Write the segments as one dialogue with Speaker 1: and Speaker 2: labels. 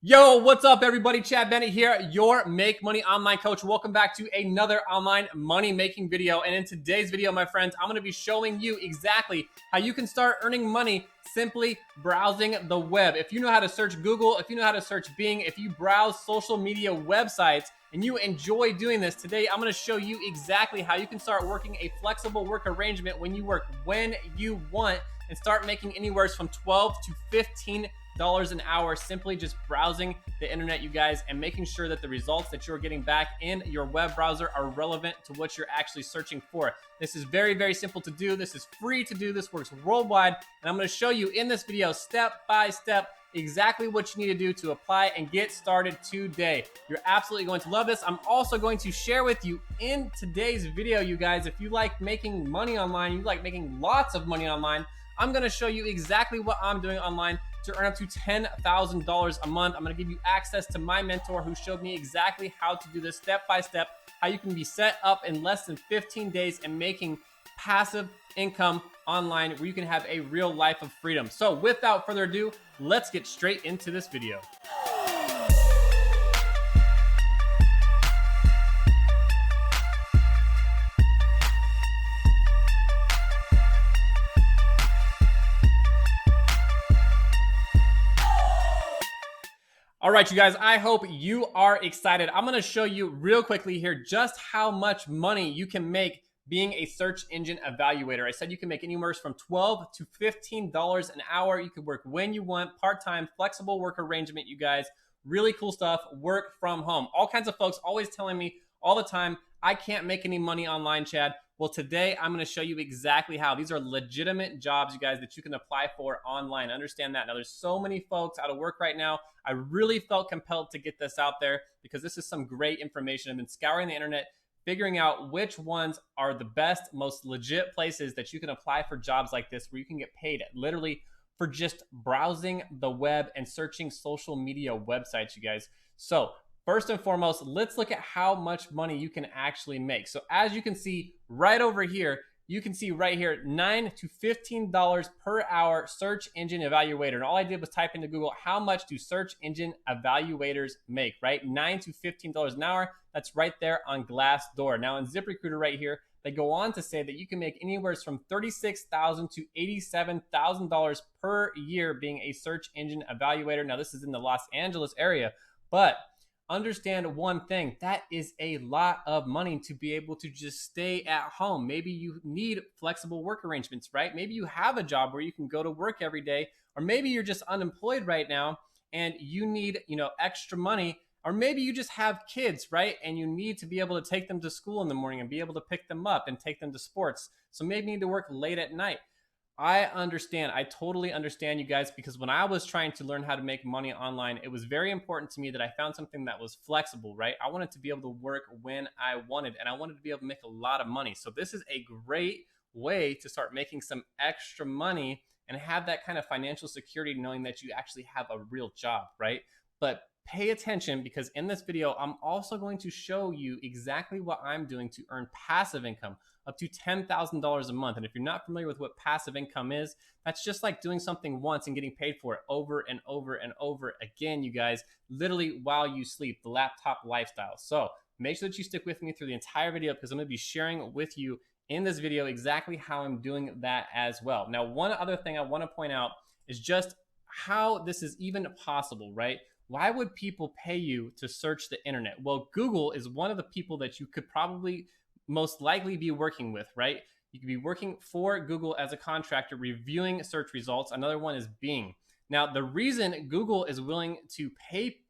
Speaker 1: Yo, what's up, everybody? Chad Bennett here, your Make Money Online coach. Welcome back to another online money making video. And in today's video, my friends, I'm going to be showing you exactly how you can start earning money simply browsing the web. If you know how to search Google, if you know how to search Bing, if you browse social media websites and you enjoy doing this, today I'm going to show you exactly how you can start working a flexible work arrangement when you work when you want and start making anywhere from 12 to 15 dollars an hour simply just browsing the internet, you guys, and making sure that the results that you're getting back in your web browser are relevant to what you're actually searching for. This is very, very simple to do. This is free to do. This works worldwide. And I'm going to show you in this video step by step exactly what you need to do to apply and get started today. You're absolutely going to love this. I'm also going to share with you in today's video, you guys, if you like making money online, you like making lots of money online, I'm going to show you exactly what I'm doing online to earn up to $10,000 a month. I'm going to give you access to my mentor who showed me exactly how to do this step by step, how you can be set up in less than 15 days and making passive income online where you can have a real life of freedom. So without further ado, let's get straight into this video. All right, you guys, I hope you are excited. I'm going to show you real quickly here just how much money you can make being a search engine evaluator. I said you can make anywhere from $12 to $15 an hour. You can work when you want, part-time, flexible work arrangement, you guys. Really cool stuff, work from home. All kinds of folks always telling me all the time, I can't make any money online, Chad. Well, today I'm going to show you exactly how. These are legitimate jobs, you guys, that you can apply for online. Understand that. Now, there's so many folks out of work right now. I really felt compelled to get this out there because this is some great information. I've been scouring the internet, figuring out which ones are the best, most legit places that you can apply for jobs like this where you can get paid literally for just browsing the web and searching social media websites, you guys. So first and foremost, let's look at how much money you can actually make. So as you can see right over here, you can see right here, $9 to $15 per hour search engine evaluator. And all I did was type into Google, how much do search engine evaluators make, right? $9 to $15 an hour. That's right there on Glassdoor. Now in ZipRecruiter right here, they go on to say that you can make anywhere from $36,000 to $87,000 per year being a search engine evaluator. Now this is in the Los Angeles area, but understand one thing, that is a lot of money to be able to just stay at home. Maybe you need flexible work arrangements, right? Maybe you have a job where you can go to work every day, or maybe you're just unemployed right now and you need, extra money, or maybe you just have kids, right? And you need to be able to take them to school in the morning and be able to pick them up and take them to sports. So maybe you need to work late at night. I understand. I totally understand, you guys, because when I was trying to learn how to make money online, it was very important to me that I found something that was flexible, right? I wanted to be able to work when I wanted, and I wanted to be able to make a lot of money. So this is a great way to start making some extra money and have that kind of financial security, knowing that you actually have a real job, right? But pay attention, because in this video, I'm also going to show you exactly what I'm doing to earn passive income up to $10,000 a month. And if you're not familiar with what passive income is, that's just like doing something once and getting paid for it over and over and over again, you guys, literally while you sleep, the laptop lifestyle. So make sure that you stick with me through the entire video, because I'm going to be sharing with you in this video exactly how I'm doing that as well. Now, one other thing I want to point out is just how this is even possible, right? Why would people pay you to search the internet? Well, Google is one of the people that you could probably most likely be working with, right? You could be working for Google as a contractor, reviewing search results. Another one is Bing. Now, the reason Google is willing to pay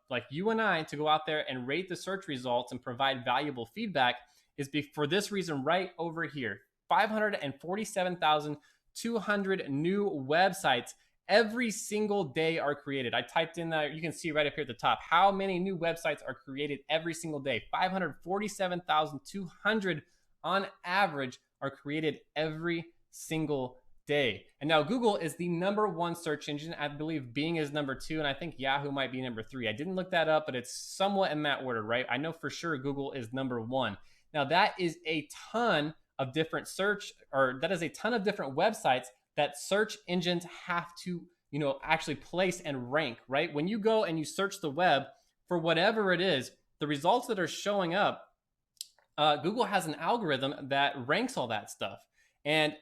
Speaker 1: like you and I to go out there and rate the search results and provide valuable feedback is for this reason right over here. 547,200 new websites every single day are created. I typed in there, you can see right up here at the top, how many new websites are created every single day. 547,200 on average are created every single day. And now Google is the #1 search engine. I believe Bing is #2, and I think Yahoo might be #3. I didn't look that up, but it's somewhat in that order, right? I know for sure Google is #1. Now that is a ton of different that is a ton of different websites that search engines have to actually place and rank, right? When you go and you search the web for whatever it is, the results that are showing up, Google has an algorithm that ranks all that stuff. And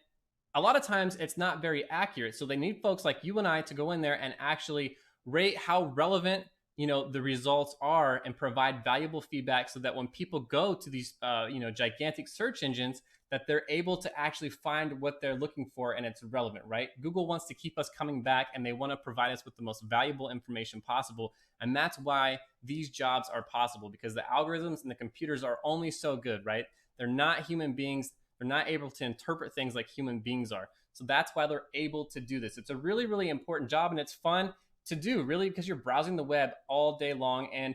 Speaker 1: a lot of times it's not very accurate. So they need folks like you and I to go in there and actually rate how relevant the results are and provide valuable feedback, so that when people go to these gigantic search engines, that they're able to actually find what they're looking for and it's relevant, right? Google wants to keep us coming back, and they want to provide us with the most valuable information possible. And that's why these jobs are possible, because the algorithms and the computers are only so good, right? They're not human beings. They're not able to interpret things like human beings are. So that's why they're able to do this. It's a really, really important job, and it's fun to do, really, because you're browsing the web all day long. And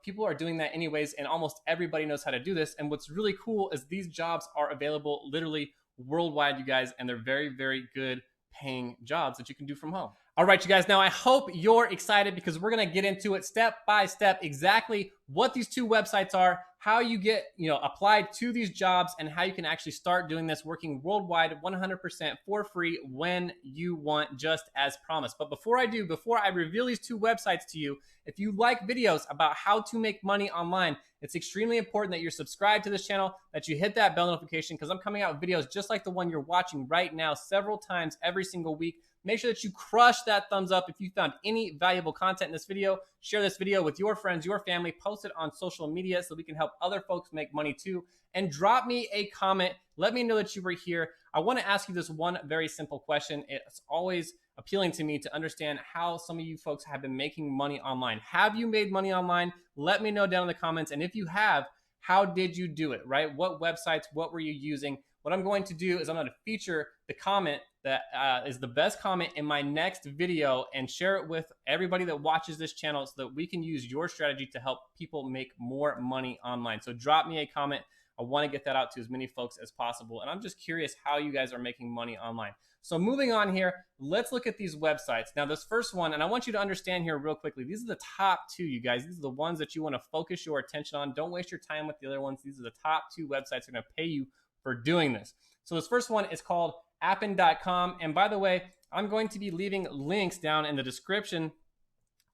Speaker 1: people are doing that anyways, and almost everybody knows how to do this. And what's really cool is these jobs are available literally worldwide, you guys, and they're very, very good paying jobs that you can do from home. All right, you guys, now I hope you're excited, because we're going to get into it step by step, exactly what these two websites are, how you get applied to these jobs, and how you can actually start doing this, working worldwide 100% for free when you want, just as promised. But before I reveal these two websites to you, if you like videos about how to make money online, it's extremely important that you're subscribed to this channel, that you hit that bell notification, because I'm coming out with videos just like the one you're watching right now several times every single week. Make sure that you crush that thumbs up if you found any valuable content in this video. Share this video with your friends, your family, post it on social media so we can help other folks make money too. And drop me a comment. Let me know that you were here. I want to ask you this one very simple question. It's always appealing to me to understand how some of you folks have been making money online. Have you made money online? Let me know down in the comments. And if you have, how did you do it, right? What websites, what were you using? What I'm going to do is I'm going to feature the comment that is the best comment in my next video and share it with everybody that watches this channel, so that we can use your strategy to help people make more money online. So drop me a comment. I want to get that out to as many folks as possible. And I'm just curious how you guys are making money online. So moving on here, let's look at these websites. Now, this first one, and I want you to understand here real quickly, these are the top two, you guys. These are the ones that you want to focus your attention on. Don't waste your time with the other ones. These are the top two websites that are going to pay you for doing this. So this first one is called appin.com. And by the way, I'm going to be leaving links down in the description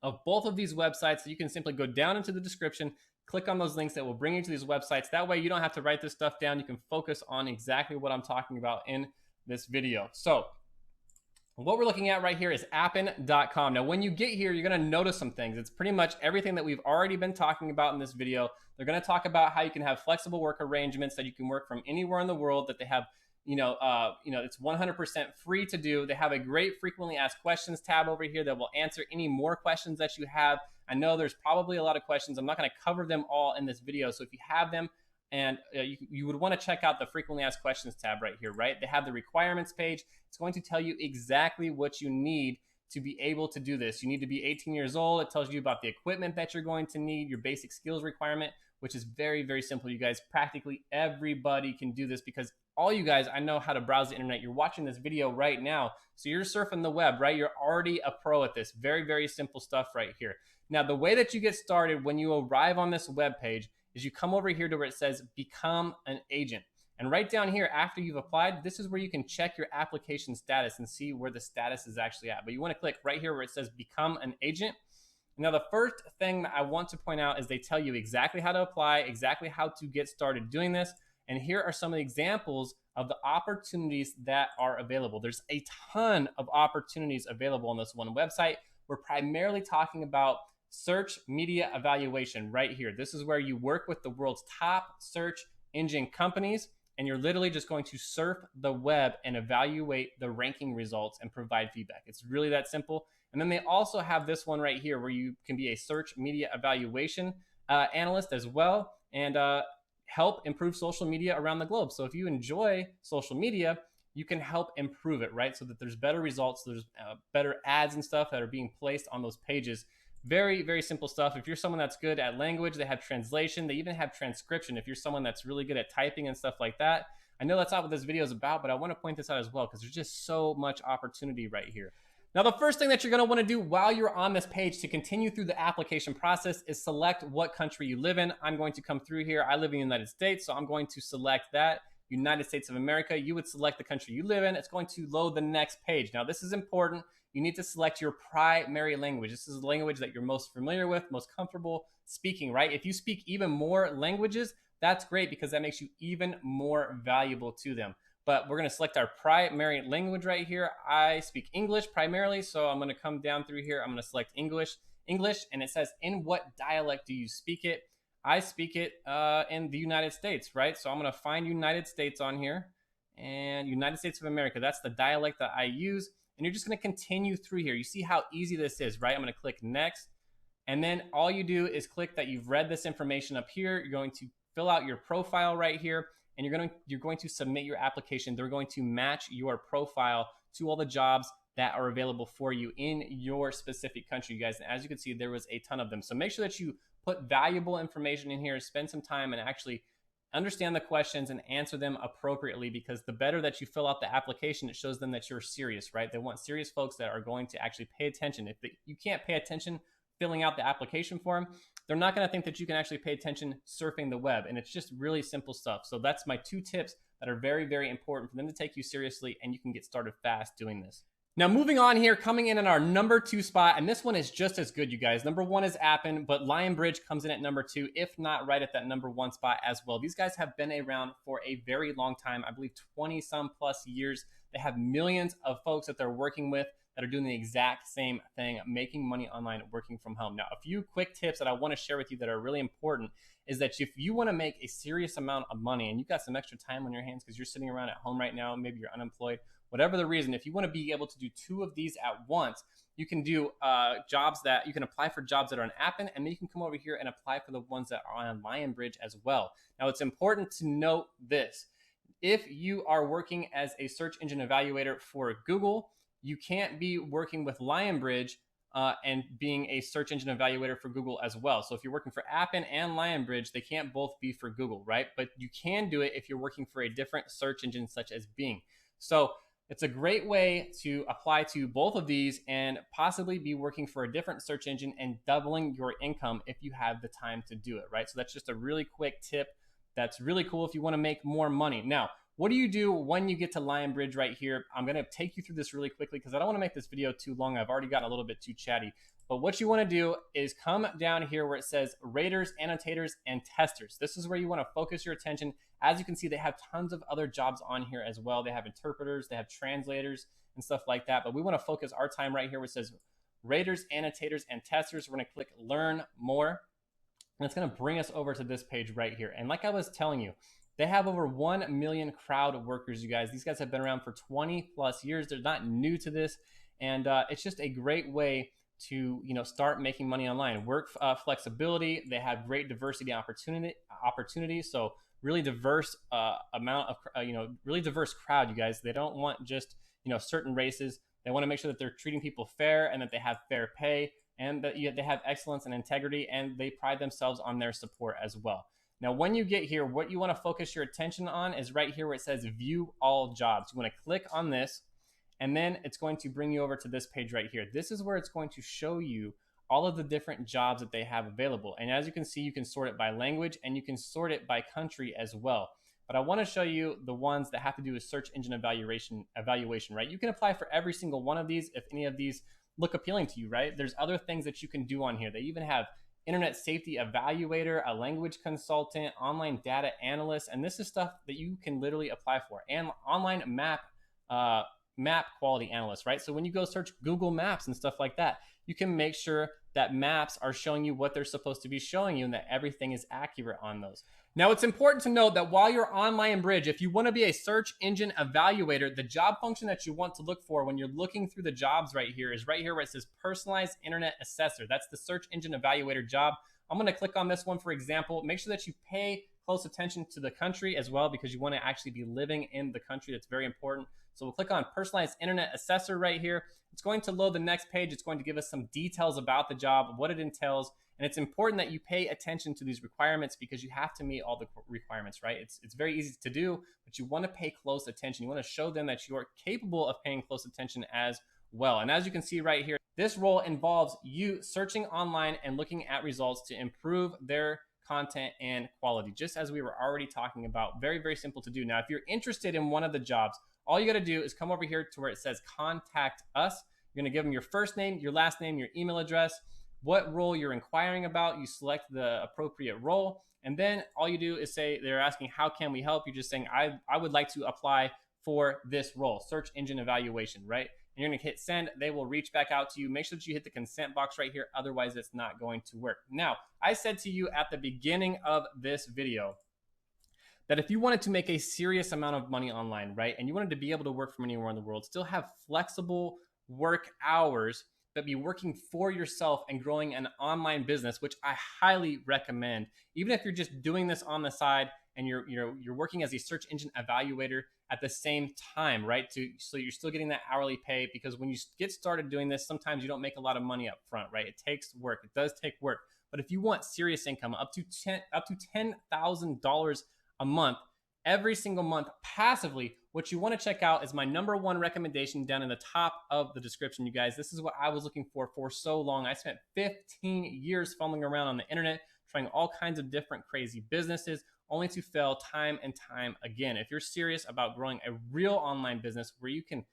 Speaker 1: of both of these websites. So you can simply go down into the description, click on those links that will bring you to these websites. That way you don't have to write this stuff down. You can focus on exactly what I'm talking about in this video. So what we're looking at right here is appin.com. Now, when you get here, you're going to notice some things. It's pretty much everything that we've already been talking about in this video. They're going to talk about how you can have flexible work arrangements, that you can work from anywhere in the world, that they have it's 100% free to do. They have a great frequently asked questions tab over here that will answer any more questions that you have. I know there's probably a lot of questions. I'm not going to cover them all in this video. So if you have them, and you would want to check out the frequently asked questions tab right here, right? They have the requirements page. It's going to tell you exactly what you need to be able to do this. You need to be 18 years old. It tells you about the equipment that you're going to need, your basic skills requirement, which is very, very simple, you guys. Practically everybody can do this, because all you guys, I know how to browse the internet. You're watching this video right now, so you're surfing the web, right? You're already a pro at this. Very, very simple stuff right here. Now, the way that you get started when you arrive on this web page is you come over here to where it says become an agent. And right down here, after you've applied, this is where you can check your application status and see where the status is actually at. But you want to click right here where it says become an agent. Now, the first thing that I want to point out is they tell you exactly how to apply, exactly how to get started doing this. And here are some of the examples of the opportunities that are available. There's a ton of opportunities available on this one website. We're primarily talking about search media evaluation right here. This is where you work with the world's top search engine companies, and you're literally just going to surf the web and evaluate the ranking results and provide feedback. It's really that simple. And then they also have this one right here where you can be a search media evaluation analyst as well, and help improve social media around the globe. So if you enjoy social media, you can help improve it, right? So that there's better results, there's better ads and stuff that are being placed on those pages. Very, very simple stuff. If you're someone that's good at language, they have translation. They even have transcription. If you're someone that's really good at typing and stuff like that. I know that's not what this video is about, but I want to point this out as well, because there's just so much opportunity right here. Now, the first thing that you're going to want to do while you're on this page to continue through the application process is select what country you live in. I'm going to come through here. I live in the United States, so I'm going to select that. United States of America. You would select the country you live in. It's going to load the next page. Now, this is important. you need to select your primary language. This is the language that you're most familiar with, most comfortable speaking, right? If you speak even more languages, that's great because that makes you even more valuable to them. But we're going to select our primary language right here. I speak English primarily, so I'm going to come down through here. I'm going to select English, and it says, in what dialect do you speak it? I speak it in the United States, right? So I'm going to find United States on here, and United States of America. That's the dialect that I use. And you're just going to continue through here. You see how easy this is, right? I'm going to click next. And then all you do is click that you've read this information up here. You're going to fill out your profile right here, and you're going to submit your application. They're going to match your profile to all the jobs that are available for you in your specific country, you guys. And as you can see, there was a ton of them. So make sure that you put valuable information in here, spend some time and actually understand the questions and answer them appropriately, because the better that you fill out the application, it shows them that you're serious, right? They want serious folks that are going to actually pay attention. If you can't pay attention filling out the application form, they're not going to think that you can actually pay attention surfing the web. And it's just really simple stuff. So that's my 2 tips that are very, very important for them to take you seriously, and you can get started fast doing this. Now, moving on here, coming in at our number 2 spot, and this one is just as good, you guys. Number 1 is Appen, but Lionbridge comes in at number 2, if not right at that number 1 spot as well. These guys have been around for a very long time, I believe 20 some plus years. They have millions of folks that they're working with that are doing the exact same thing, making money online, working from home. Now, a few quick tips that I want to share with you that are really important is that if you want to make a serious amount of money and you've got some extra time on your hands because you're sitting around at home right now, maybe you're unemployed, whatever the reason, if you want to be able to do 2 of these at once, you can do jobs that you can apply for jobs that are on Appen, and then you can come over here and apply for the ones that are on Lionbridge as well. Now, it's important to note this. If you are working as a search engine evaluator for Google, you can't be working with Lionbridge and being a search engine evaluator for Google as well. So if you're working for Appen and Lionbridge, they can't both be for Google, right? But you can do it if you're working for a different search engine such as Bing. So it's a great way to apply to both of these and possibly be working for a different search engine and doubling your income if you have the time to do it, right? So that's just a really quick tip. That's really cool if you want to make more money. Now, what do you do when you get to Lionbridge right here? I'm going to take you through this really quickly because I don't want to make this video too long. I've already gotten a little bit too chatty. But what you want to do is come down here where it says raters, annotators, and testers. This is where you want to focus your attention. As you can see, they have tons of other jobs on here as well. They have interpreters, they have translators and stuff like that. But we want to focus our time right here where it says raters, annotators, and testers. We're going to click learn more. And it's going to bring us over to this page right here. And like I was telling you, they have over 1 million crowd workers, you guys. These guys have been around for 20 plus years. They're not new to this. And it's just a great way to start making money online. Work flexibility. They have great diversity opportunities. So really diverse amount of really diverse crowd, you guys. They don't want just certain races. They want to make sure that they're treating people fair and that they have fair pay and that they have excellence and integrity, and they pride themselves on their support as well. Now, when you get here, what you want to focus your attention on is right here where it says view all jobs. You want to click on this, and then it's going to bring you over to this page right here. This is where it's going to show you all of the different jobs that they have available. And as you can see, you can sort it by language and you can sort it by country as well. But I want to show you the ones that have to do with search engine evaluation, right? You can apply for every single one of these if any of these look appealing to you, right? There's other things that you can do on here. They even have internet safety evaluator, a language consultant, online data analyst, and this is stuff that you can literally apply for. And online map quality analyst, right? So when you go search Google Maps and stuff like that, you can make sure that maps are showing you what they're supposed to be showing you and that everything is accurate on those. Now, it's important to note that while you're on Lionbridge, if you want to be a search engine evaluator, the job function that you want to look for when you're looking through the jobs right here is right here where it says personalized internet assessor. That's the search engine evaluator job. I'm going to click on this one, for example. Make sure that you pay close attention to the country as well, because you want to actually be living in the country. That's very important. So we'll click on personalized internet assessor right here. It's going to load the next page. It's going to give us some details about the job, what it entails. And it's important that you pay attention to these requirements because you have to meet all the requirements, right? It's very easy to do, but you want to pay close attention. You want to show them that you are capable of paying close attention as well. And as you can see right here, this role involves you searching online and looking at results to improve their content and quality, just as we were already talking about. Very, very simple to do. Now, if you're interested in one of the jobs, all you got to do is come over here to where it says contact us. You're going to give them your first name, your last name, your email address, what role you're inquiring about. You select the appropriate role. And then all you do is say, they're asking, how can we help? You're just saying, I would like to apply for this role, search engine evaluation, right? And you're going to hit send. They will reach back out to you. Make sure that you hit the consent box right here. Otherwise, it's not going to work. Now, I said to you at the beginning of this video that if you wanted to make a serious amount of money online, right, and you wanted to be able to work from anywhere in the world, still have flexible work hours, but be working for yourself and growing an online business, which I highly recommend. Even if you're just doing this on the side and you're working as a search engine evaluator at the same time, right? So you're still getting that hourly pay, because when you get started doing this, sometimes you don't make a lot of money up front, right? It takes work. It does take work. But if you want serious income, up to $10,000 a month, every single month passively, what you want to check out is my #1 recommendation down in the top of the description, you guys. This is what I was looking for so long. I spent 15 years fumbling around on the internet, trying all kinds of different crazy businesses, only to fail time and time again. If you're serious about growing a real online business where you can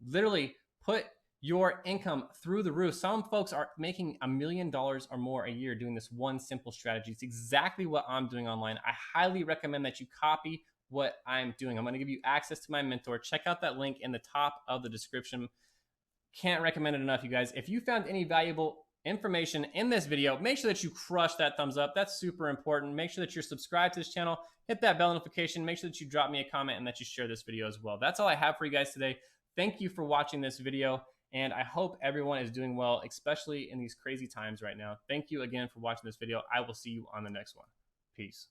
Speaker 1: literally put your income through the roof. Some folks are making $1 million or more a year doing this one simple strategy. It's exactly what I'm doing online. I highly recommend that you copy what I'm doing. I'm going to give you access to my mentor. Check out that link in the top of the description. Can't recommend it enough, you guys. If you found any valuable information in this video, make sure that you crush that thumbs up. That's super important. Make sure that you're subscribed to this channel. Hit that bell notification. Make sure that you drop me a comment and that you share this video as well. That's all I have for you guys today. Thank you for watching this video. And I hope everyone is doing well, especially in these crazy times right now. Thank you again for watching this video. I will see you on the next one. Peace.